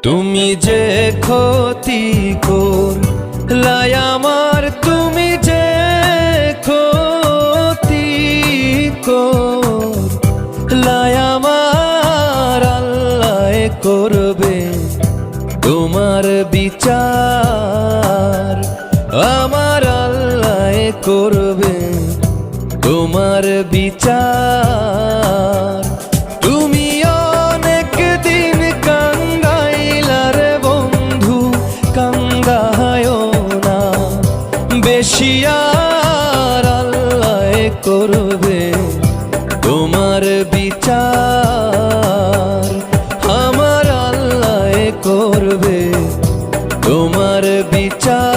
তুমি যে ক্ষতি করলাই আমার, তুমি যে ক্ষতি করলাই আমার, আল্লাহ করবে তোমার বিচার। আমার আল্লাহ করবে তোমার বিচার। তুমি অনেক দিন কাঙ্গাইলার বন্ধু, কাঙ্গায়ও না বেশি আর, আল্লাহ করবে তোমার বিচার। আমার আল্লাহ করবে তোমার বিচার।